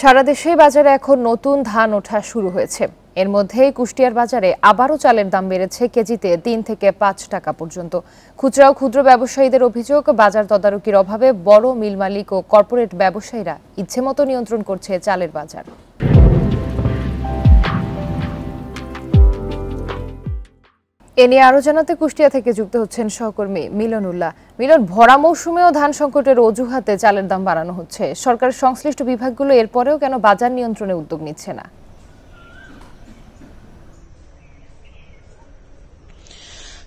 সারা দেশেই বাজারে এখন নতুন ধান ওঠা শুরু হয়েছে। এর মধ্যেই কুষ্টিয়ার বাজারে আবারও চালের দাম বেড়েছে কেজিতে ৩ থেকে ৫ টাকা পর্যন্ত। খুচরা ও ক্ষুদ্র ব্যবসায়ীদের অভিযোগ, বাজার তদারকির অভাবে বড় মিল মালিক ও কর্পোরেট ব্যবসায়ীরা ইচ্ছেমতো নিয়ন্ত্রণ করছে চালের বাজার। এ নিয়ে আরো জানাতে কুষ্টিয়া থেকে যুক্ত হচ্ছেন সহকর্মী মিলন উল্লাহ। মিলন, ভরা মৌসুমেও ধান সংকটের অজুহাতে চালের দাম বাড়ানো হচ্ছে। সরকারের সংশ্লিষ্ট বিভাগগুলো এরপরেও কেন বাজার নিয়ন্ত্রণে উদ্যোগ নিচ্ছে না?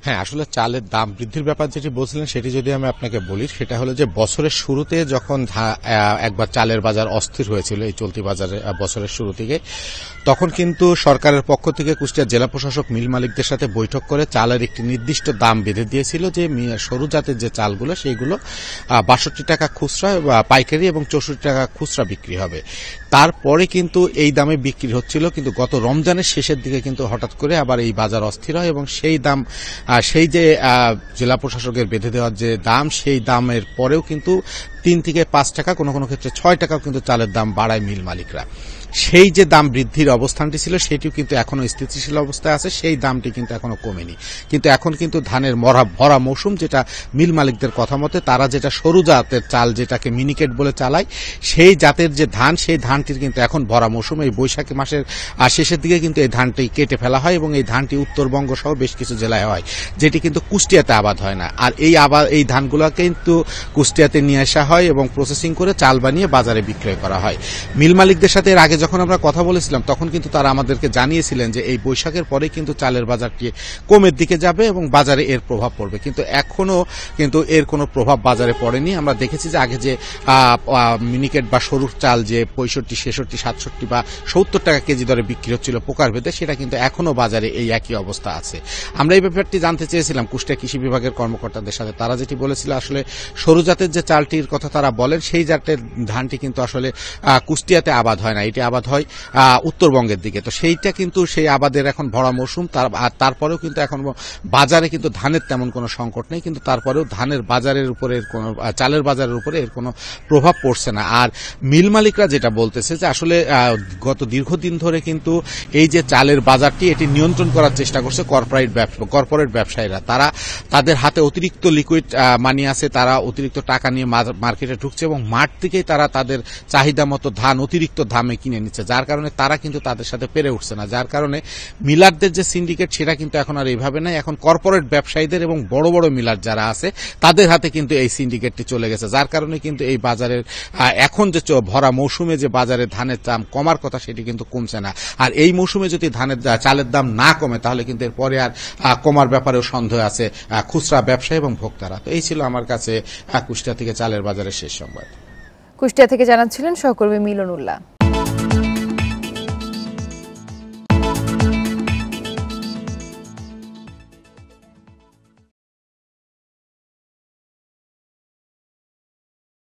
হ্যাঁ, আসলে চালের দাম বৃদ্ধির ব্যাপার যেটি বলছিলেন সেটি যদি আমি আপনাকে বলি, সেটা হলো যে বছরের শুরুতে যখন একবার চালের বাজার অস্থির হয়েছিল, এই চলতি বাজারে বছরের শুরু থেকে, তখন কিন্তু সরকারের পক্ষ থেকে কুষ্টিয়া জেলা প্রশাসক মিল মালিকদের সাথে বৈঠক করে চালের একটি নির্দিষ্ট দাম বেঁধে দিয়েছিল যে সরু জাতের যে চালগুলো সেইগুলো ৬২ টাকা খুচরা পাইকারি এবং ৬৪ টাকা খুচরা বিক্রি হবে। তারপরে কিন্তু এই দামে বিক্রি হচ্ছিল, কিন্তু গত রমজানের শেষের দিকে কিন্তু হঠাৎ করে আবার এই বাজার অস্থির হয় এবং সেই দাম সেই যে জেলা প্রশাসকের বেঁধে দেওয়ার যে দাম, সেই দামের পরেও কিন্তু ৩ থেকে ৫ টাকা, কোনো কোনো ক্ষেত্রে ৬ টাকাও কিন্তু চালের দাম বাড়ায় মিল মালিকরা। সেই যে দাম বৃদ্ধির অবস্থানটি ছিল সেটিও কিন্তু এখনো স্থিতিশীল অবস্থায় আছে, সেই দামটি কিন্তু এখনো কমেনি। কিন্তু এখন কিন্তু ধানের ভরা মৌসুম, যেটা মিল মালিকদের কথা মতে তারা যেটা সরু জাতের চাল যেটাকে মিনিকেট বলে চালায়, সেই জাতের যে ধান, সেই ধানটির কিন্তু এখন ভরা মৌসুম। এই বৈশাখী মাসের শেষের দিকে কিন্তু এই ধানটি কেটে ফেলা হয় এবং এই ধানটি উত্তরবঙ্গ সহ বেশ কিছু জেলায় হয়, যেটি কিন্তু কুষ্টিয়াতে আবাদ হয় না। আর এই ধানগুলোকে কিন্তু কুষ্টিয়াতে নিয়ে আসা হয় এবং প্রসেসিং করে চাল বানিয়ে বাজারে বিক্রয় করা হয়। মিল মালিকদের সাথে এর আগে যখন আমরা কথা বলেছিলাম তখন কিন্তু তারা আমাদেরকে জানিয়েছিলেন যে এই বৈশাখের পরে কিন্তু চালের বাজারটি কমের দিকে যাবে এবং বাজারে এর প্রভাব পড়বে, কিন্তু এখনো কিন্তু এর কোনো প্রভাব বাজারে পড়েনি। আমরা দেখেছি যে আগে যে মিনিকেট বা সরুর চাল যে 65, 66, 67 বা 70 টাকা কেজি দরে বিক্রি হচ্ছিল পোকার ভেদে, সেটা কিন্তু এখনো বাজারে এই একই অবস্থা আছে। আমরা এই ব্যাপারটি জানতে চেয়েছিলাম কুষ্টিয়া কৃষি বিভাগের কর্মকর্তাদের সাথে। তারা যেটি বলেছিল, আসলে সরু জাতের যে চালটির কথা তারা বলেন, সেই জাতের ধানটি কিন্তু আসলে কুষ্টিয়াতে আবাদ হয় না, এটি আবাদ হয় উত্তরবঙ্গের দিকে। তো সেইটা কিন্তু সেই আবাদের এখন ভরা মৌসুম, তারপরেও কিন্তু এখন বাজারে কিন্তু ধানের তেমন কোনো সংকট নেই, কিন্তু তারপরেও ধানের বাজারের উপরে কোনো চালের বাজারের উপরে এর কোনো প্রভাব পড়ছে না। আর মিল মালিকরা যেটা বলতেছে যে আসলে গত দীর্ঘদিন ধরে কিন্তু এই যে চালের বাজারটি, এটি নিয়ন্ত্রণ করার চেষ্টা করছে কর্পোরেট ব্যবসায়ীরা। তারা তাদের হাতে অতিরিক্ত লিকুইড মানি আছে, তারা অতিরিক্ত টাকা নিয়ে মার্কেটে ঢুকছে এবং মাঠ থেকেই তারা তাদের চাহিদা মতো ধান অতিরিক্ত দামে কিনে নিচ্ছে, যার কারণে তারা কিন্তু তাদের সাথে পেরে উঠছে না। যার কারণে মিলারদের যে সিন্ডিকেট, সেটা কিন্তু এখন আর এইভাবে নাই। এখন কর্পোরেট ব্যবসায়ীদের এবং বড় বড় মিলার যারা আছে তাদের হাতে কিন্তু এই সিন্ডিকেটটি চলে গেছে, যার কারণে কিন্তু এই বাজারের এখন যে ভরা মৌসুমে যে বাজারে ধানের দাম কমার কথা, সেটি কিন্তু কমছে না। আর এই মৌসুমে যদি চালের দাম না কমে, তাহলে কিন্তু এরপরে আর কমার ব্যাপারেও সন্দেহ আছে খুচরা ব্যবসায়ী এবং ভোক্তারা। তো এই ছিল আমার কাছে কুষ্টিয়া থেকে চালের বাজারের শেষ সংবাদ। কুষ্টিয়া থেকে জানাচ্ছিলেন সহকর্মী মিলন উল্লাহ।